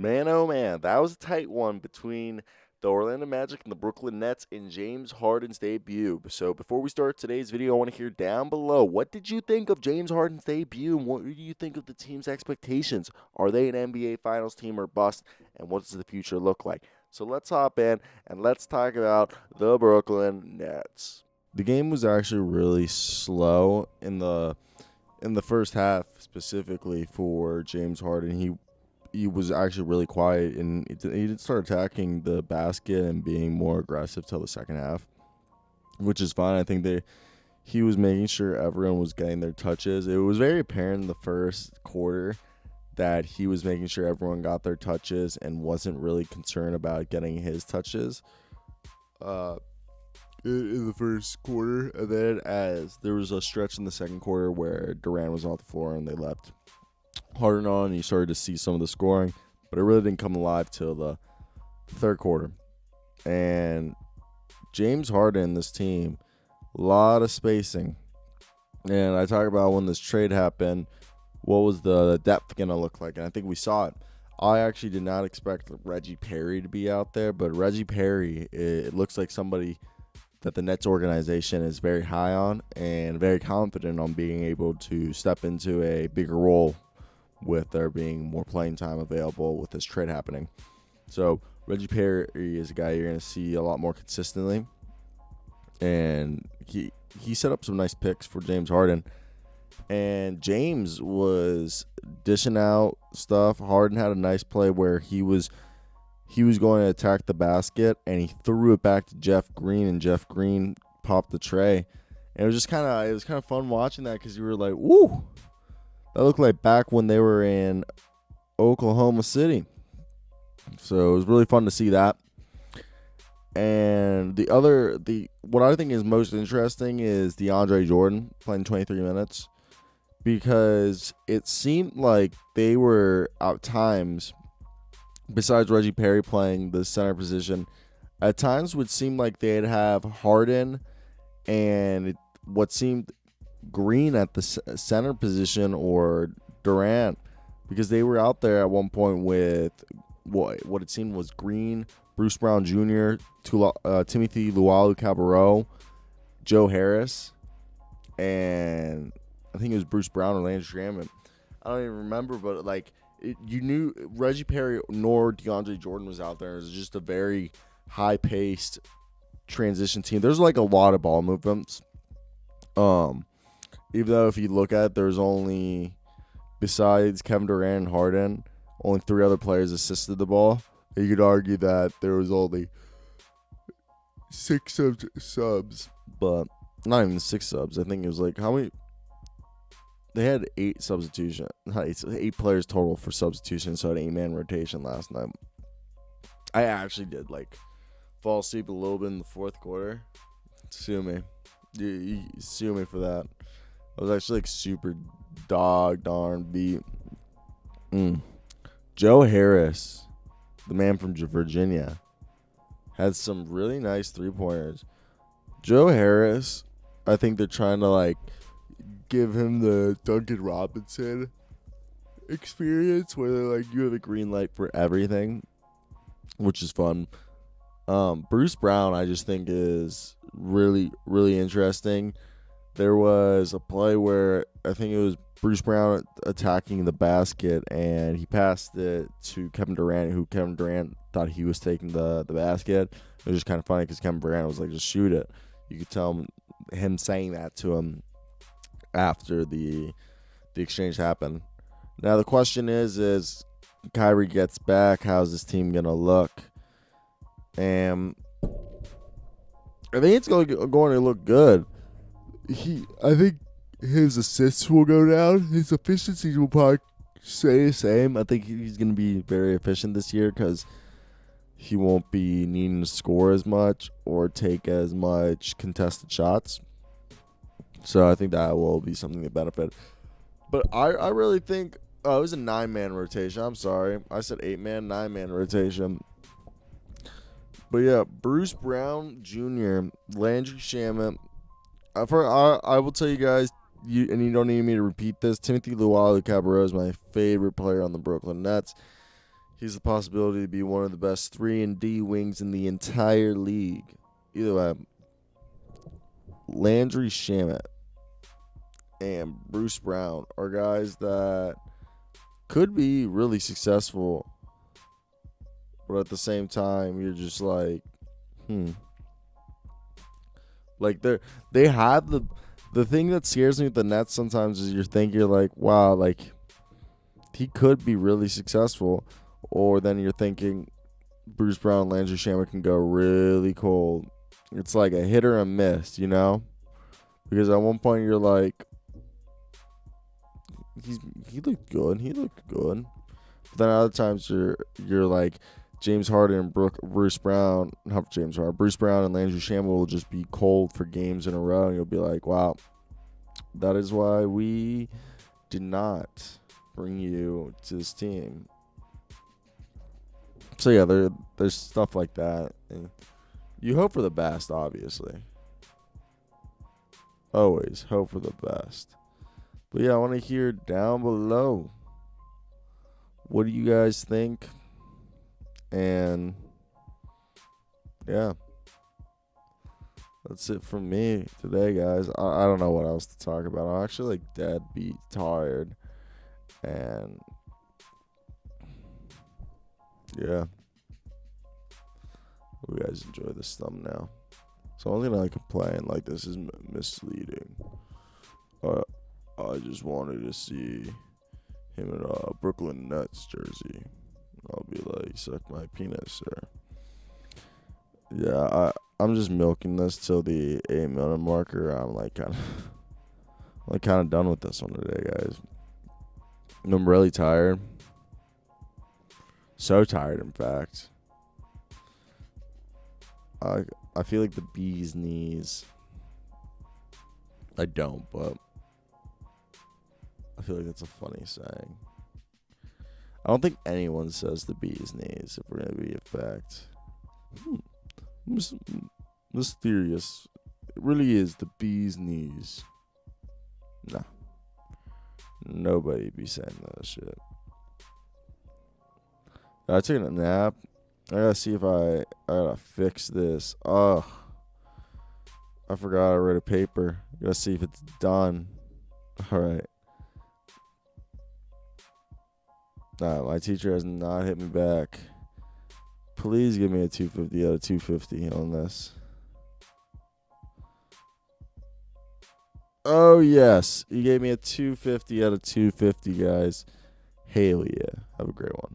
Man, oh man, that was a tight one between the Orlando Magic and the Brooklyn Nets in James Harden's debut. So before we start today's video, I want to hear down below, what did you think of James Harden's debut and what do you think of the team's expectations? Are they an NBA Finals team or bust? And what does the future look like? So let's hop in and let's talk about the Brooklyn Nets. The game was actually really slow in the first half, specifically for James Harden. He was actually really quiet, and he didn't start attacking the basket and being more aggressive till the second half, which is fine. I think he was making sure everyone was getting their touches. It was very apparent in the first quarter that he was making sure everyone got their touches and wasn't really concerned about getting his touches in the first quarter. And then as there was a stretch in the second quarter where Durant was off the floor and they left Harden on, and you started to see some of the scoring, but it really didn't come alive till the third quarter. And James Harden, this team, a lot of spacing. And I talk about when this trade happened, what was the depth going to look like? And I think we saw it. I actually did not expect Reggie Perry to be out there, but Reggie Perry, it looks like somebody that the Nets organization is very high on and very confident on being able to step into a bigger role with there being more playing time available with this trade happening. So Reggie Perry is a guy you're going to see a lot more consistently. And he set up some nice picks for James Harden. And James was dishing out stuff. Harden had a nice play where he was going to attack the basket, and he threw it back to Jeff Green, and Jeff Green popped the tray. And it was kind of fun watching that because you were like, "Woo!" That looked like back when they were in Oklahoma City. So it was really fun to see that. And what I think is most interesting is DeAndre Jordan playing 23 minutes, because it seemed like they were at times, besides Reggie Perry playing the center position, at times would seem like they'd have Harden and what seemed Green at the center position, or Durant, because they were out there at one point with what it seemed was Green, Bruce Brown Jr., Timothy Luwawu-Cabarrot, Joe Harris, and I think it was Bruce Brown or Landry Shamet. I don't even remember, but you knew Reggie Perry nor DeAndre Jordan was out there. It was just a very high-paced transition team. There's a lot of ball movements. Even though if you look at it, there's only, besides Kevin Durant and Harden, only 3 other players assisted the ball. You could argue that there was only 6 subs, but not even 6 subs. I think it was how many? They had 8 substitution, not 8 players total for substitution, so an 8-man rotation last night. I actually did fall asleep a little bit in the fourth quarter. Sue me. You sue me for that. I was actually super darn beat. Joe Harris, the man from Virginia, had some really nice 3-pointers. Joe Harris, I think they're trying to give him the Duncan Robinson experience, where they're you have a green light for everything, which is fun. Bruce Brown, I just think, is really, really interesting. There was a play where I think it was Bruce Brown attacking the basket, and he passed it to Kevin Durant, who Kevin Durant thought he was taking the basket. It was just kind of funny because Kevin Durant was just shoot it. You could tell him saying that to him after the exchange happened. Now the question is Kyrie gets back, how's this team gonna look? And I think it's going to look good. I think his assists will go down. His efficiency will probably stay the same. I think he's going to be very efficient this year because he won't be needing to score as much or take as much contested shots. So I think that will be something to benefit. But I really think it was a 9-man rotation. I'm sorry. I said 8-man, 9-man rotation. But yeah, Bruce Brown Jr., Landry Shamet. I will tell you guys, and you don't need me to repeat this, Timothy Luwawu-Cabarrot is my favorite player on the Brooklyn Nets. He's the possibility to be one of the best 3-and-D wings in the entire league. Either way, Landry Shamet and Bruce Brown are guys that could be really successful, but at the same time, you're just like, Like they have the thing that scares me with the Nets sometimes is you're like, wow, like he could be really successful, or then you're thinking Bruce Brown and Landry Shamet can go really cold. It's like a hit or a miss, you know? Because at one point you're like, he looked good. But then other times you're like James Harden and Bruce Brown and Landry Shamet will just be cold for games in a row, and you'll be like, wow, that is why we did not bring you to this team. So yeah, there's stuff like that, and you hope for the best, obviously. Always hope for the best. But yeah, I want to hear down below. What do you guys think? And yeah, that's it from me today, guys. I don't know what else to talk about. I'm actually like dead beat tired. And yeah, hope you guys enjoy this thumbnail. So I'm gonna complain like this is misleading. I just wanted to see him in a Brooklyn Nets jersey. I'll be like, suck my penis, sir. Yeah, I'm just milking this till the 8-minute marker. I'm like kind of done with this one today, guys. I'm really tired. So tired, in fact. I feel like the bee's knees. I don't, but I feel like that's a funny saying. I don't think anyone says the bee's knees, if we're going to be a fact. Mysterious. It really is the bee's knees. Nah. Nobody be saying that shit. I took a nap. I gotta see if I gotta fix this. Oh, I forgot I read a paper. I gotta see if it's done. All right. My teacher has not hit me back. Please give me a 250 out of 250 on this. Oh, yes. He gave me a 250 out of 250, guys. Hell yeah. Have a great one.